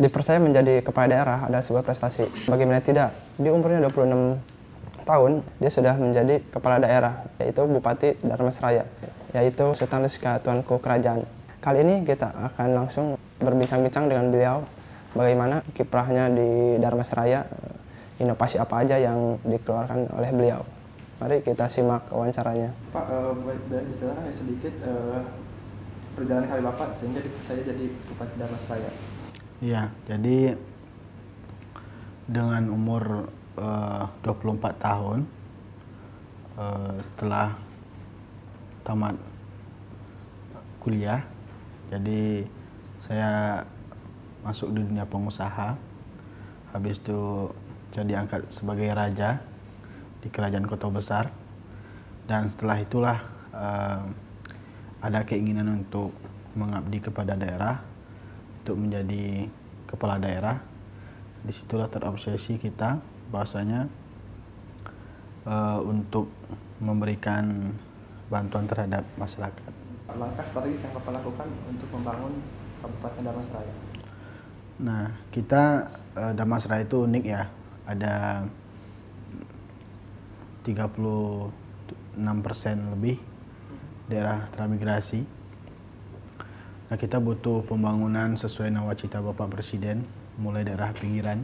Dipercaya menjadi kepala daerah adalah sebuah prestasi. Bagaimana tidak, di umurnya 26 tahun, dia sudah menjadi kepala daerah, yaitu Bupati Darmasraya, yaitu Sultan Rizka Tuanku Kerajaan. Kali ini kita akan langsung berbincang-bincang dengan beliau, bagaimana kiprahnya di Darmasraya, inovasi apa aja yang dikeluarkan oleh beliau. Mari kita simak wawancaranya. Pak, boleh diceritakan sedikit perjalanan karir Bapak sehingga dipercaya jadi Bupati Darmasraya? Iya, jadi dengan umur 24 tahun, setelah tamat kuliah, jadi saya masuk di dunia pengusaha. Habis itu saya diangkat sebagai raja di kerajaan kota besar, dan setelah itulah ada keinginan untuk mengabdi kepada daerah, untuk menjadi kepala daerah. Disitulah terobsesi kita bahwasanya untuk memberikan bantuan terhadap masyarakat. Langkah strategis yang Bapak lakukan untuk membangun Kabupaten Darmasraya? Nah, kita Darmasraya itu unik ya, ada 36% lebih daerah transmigrasi. Nah, kita butuh pembangunan sesuai nawacita Bapak Presiden, mulai daerah pinggiran,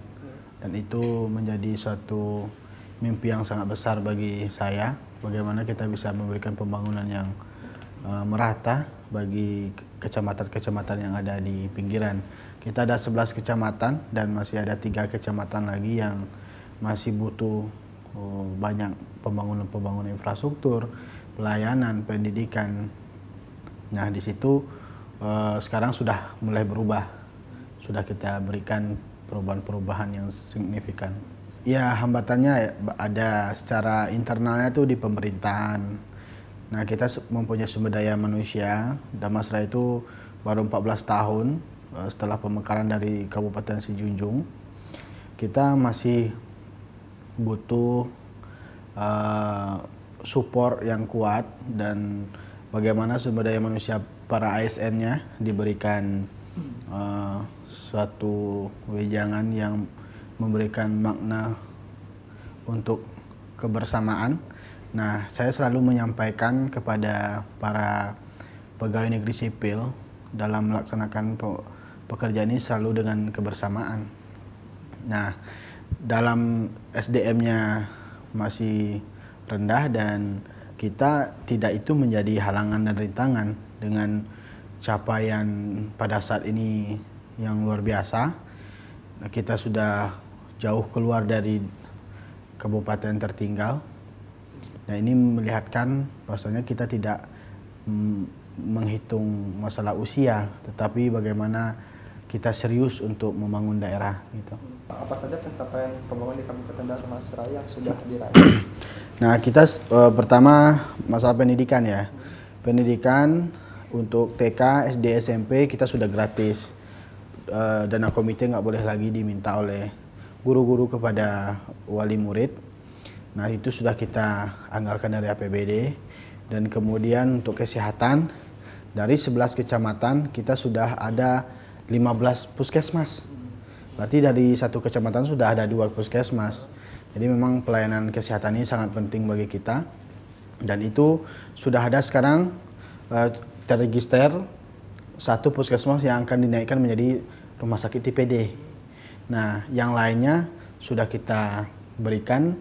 dan itu menjadi suatu mimpi yang sangat besar bagi saya, bagaimana kita bisa memberikan pembangunan yang merata bagi kecamatan-kecamatan yang ada di pinggiran. Kita ada 11 kecamatan dan masih ada 3 kecamatan lagi yang masih butuh banyak pembangunan infrastruktur, pelayanan, pendidikan. Nah, di situ sekarang sudah mulai berubah, sudah kita berikan perubahan-perubahan yang signifikan. Ya, hambatannya ada secara internalnya tuh di pemerintahan. Nah, kita mempunyai sumber daya manusia. Darmasraya itu baru 14 tahun setelah pemekaran dari Kabupaten Sijunjung. Kita masih butuh support yang kuat, dan bagaimana sumber daya manusia para ASN-nya diberikan suatu wejangan yang memberikan makna untuk kebersamaan. Nah, saya selalu menyampaikan kepada para pegawai negeri sipil dalam melaksanakan pekerjaan ini selalu dengan kebersamaan. Nah, dalam SDM-nya masih rendah dan kita tidak itu menjadi halangan dan rintangan dengan capaian pada saat ini yang luar biasa. Nah, kita sudah jauh keluar dari kabupaten tertinggal. Nah, ini melihatkan bahwasanya kita tidak menghitung masalah usia, tetapi bagaimana kita serius untuk membangun daerah gitu. Apa saja pencapaian pembangunan di Kabupaten Darmasraya yang sudah diraih? Nah, kita pertama masalah pendidikan ya. Pendidikan untuk TK, SD, SMP kita sudah gratis. Dana komite nggak boleh lagi diminta oleh guru-guru kepada wali murid. Nah, itu sudah kita anggarkan dari APBD. Dan kemudian untuk kesehatan, dari 11 kecamatan kita sudah ada 15 puskesmas. Berarti dari satu kecamatan sudah ada 2 puskesmas. Jadi memang pelayanan kesehatan ini sangat penting bagi kita. Dan itu sudah ada sekarang terregister 1 puskesmas yang akan dinaikkan menjadi rumah sakit TPD. Nah, yang lainnya sudah kita berikan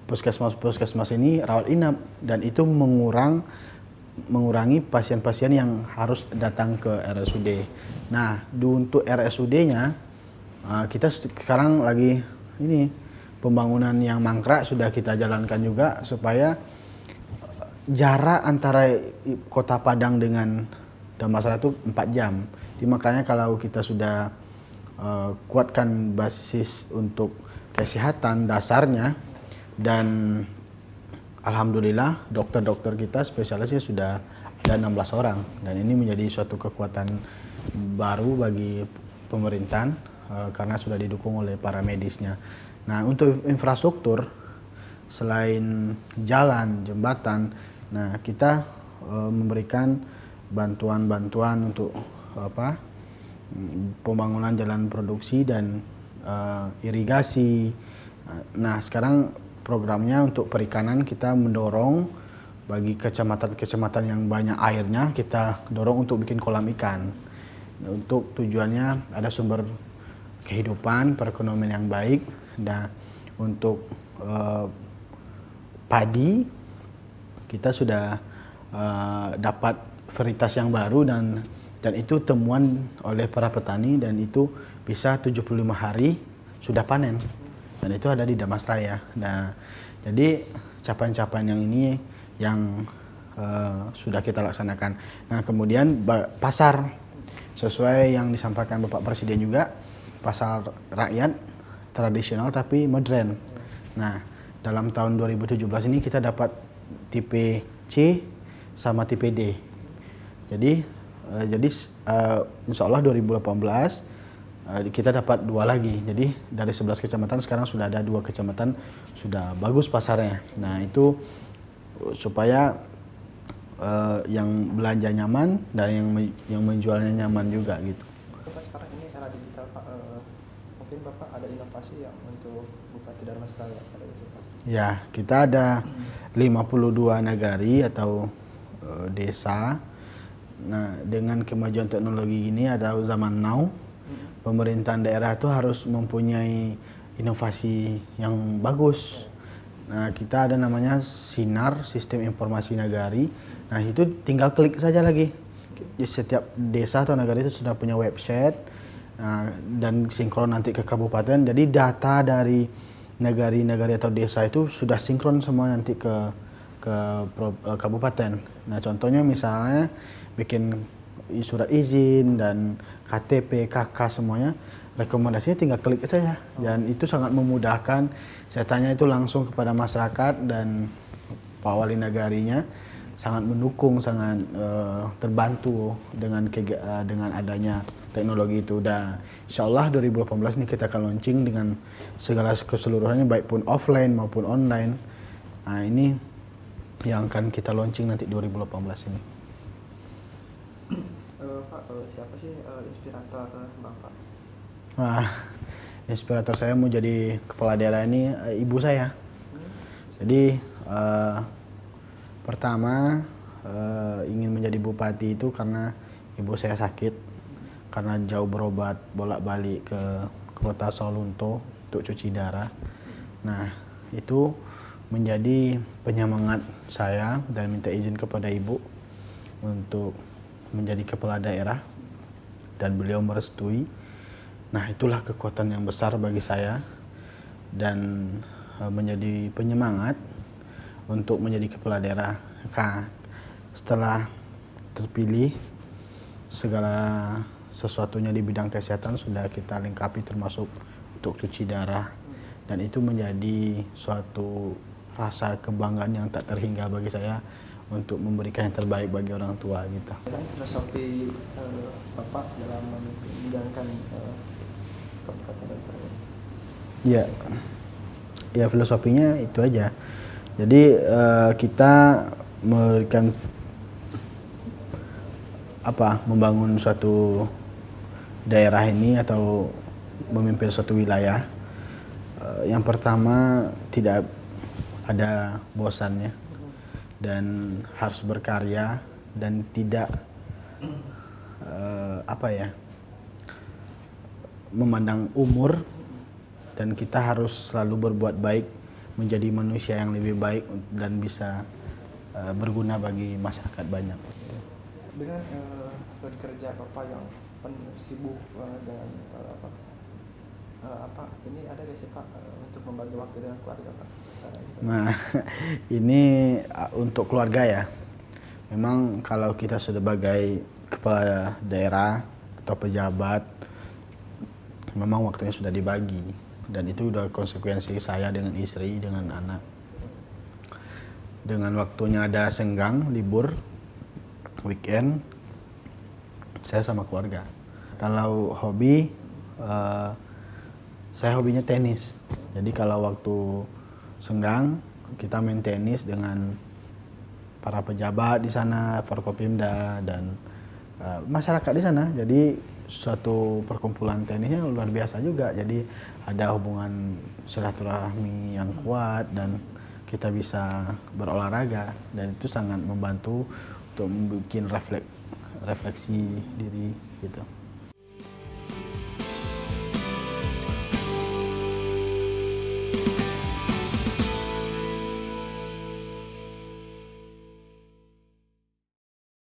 puskesmas-puskesmas ini rawat inap, dan itu mengurangi pasien-pasien yang harus datang ke RSUD. Nah, untuk RSUD-nya kita sekarang lagi ini pembangunan yang mangkrak sudah kita jalankan juga supaya jarak antara Kota Padang dengan Darmasraya itu 4 jam. Jadi makanya kalau kita sudah kuatkan basis untuk kesehatan dasarnya, dan alhamdulillah dokter-dokter kita spesialisnya sudah ada 16 orang, dan ini menjadi suatu kekuatan baru bagi pemerintahan karena sudah didukung oleh para medisnya. Nah, untuk infrastruktur selain jalan, jembatan, nah kita memberikan bantuan-bantuan untuk pembangunan jalan produksi dan irigasi. Nah, sekarang programnya untuk perikanan kita mendorong bagi kecamatan-kecamatan yang banyak airnya, kita dorong untuk bikin kolam ikan. Untuk tujuannya ada sumber kehidupan, perekonomian yang baik. Nah, untuk padi kita sudah dapat varietas yang baru dan itu temuan oleh para petani, dan itu bisa 75 hari sudah panen, dan itu ada di Damasraya. Nah, jadi capaian-capaian yang ini yang sudah kita laksanakan. Nah, kemudian pasar sesuai yang disampaikan Bapak Presiden juga, pasar rakyat tradisional tapi modern. Nah, dalam tahun 2017 ini kita dapat tipe C sama tipe D. Jadi insya Allah 2018 kita dapat 2 lagi. Jadi dari 11 kecamatan sekarang sudah ada 2 kecamatan sudah bagus pasarnya. Nah, itu supaya yang belanja nyaman dan yang menjualnya nyaman juga gitu. Bapak, sekarang ini era digital Pak, mungkin Bapak ada inovasi yang untuk Bupati Darmasraya pada itu Pak? Ya, kita ada 52 nagari atau desa. Nah, dengan kemajuan teknologi ini atau zaman now, pemerintahan daerah itu harus mempunyai inovasi yang bagus. Nah, kita ada namanya SINAR, Sistem Informasi Nagari. Nah, itu tinggal klik saja lagi. Setiap desa atau nagari itu sudah punya website, dan sinkron nanti ke kabupaten. Jadi data dari nagari-nagari atau desa itu sudah sinkron semua nanti ke kabupaten. Nah, contohnya misalnya bikin surat izin dan KTP, KK semuanya, rekomendasinya tinggal klik saja, dan itu sangat memudahkan. Saya tanya itu langsung kepada masyarakat, dan Pak Wali Nagarinya sangat mendukung, sangat terbantu dengan adanya teknologi itu. Dan insya Allah 2018 ini kita akan launching dengan segala keseluruhannya, baik pun offline maupun online. Nah, ini yang akan kita launching nanti 2018 ini. Pak, siapa sih inspirator Bapak? Wah, inspirator saya mau jadi kepala daerah ini ibu saya. Jadi pertama ingin menjadi bupati itu karena ibu saya sakit, karena jauh berobat bolak-balik ke kota Solunto untuk cuci darah. Nah, itu menjadi penyemangat saya dan minta izin kepada ibu untuk menjadi kepala daerah, dan beliau merestui. Nah, itulah kekuatan yang besar bagi saya dan menjadi penyemangat untuk menjadi kepala daerah. Setelah terpilih, segala sesuatunya di bidang kesehatan sudah kita lengkapi, termasuk untuk cuci darah, dan itu menjadi suatu rasa kebanggaan yang tak terhingga bagi saya untuk memberikan yang terbaik bagi orang tua gitu. Dan filosofi Bapak dalam menjalankan Kabupaten Darmasraya? Ya filosofinya itu aja. Jadi kita memberikan membangun suatu daerah ini atau memimpin suatu wilayah. Yang pertama, tidak ada bosannya dan harus berkarya dan tidak memandang umur, dan kita harus selalu berbuat baik, menjadi manusia yang lebih baik dan bisa berguna bagi masyarakat banyak. Dengan bekerja Bapak yang sibuk dengan ini ada gak sih Pak untuk membagi waktu dengan keluarga Pak? Nah, ini untuk keluarga ya. Memang kalau kita sebagai kepala daerah atau pejabat, memang waktunya sudah dibagi, dan itu udah konsekuensi saya dengan istri, dengan anak. Dengan waktunya ada senggang, libur, weekend, saya sama keluarga. Kalau hobi, saya hobinya tenis. Jadi kalau waktu senggang, kita main tenis dengan para pejabat di sana, Forkopimda dan masyarakat di sana. Jadi suatu perkumpulan tenisnya luar biasa juga. Jadi ada hubungan silaturahmi yang kuat dan kita bisa berolahraga, dan itu sangat membantu untuk membuat refleksi diri gitu.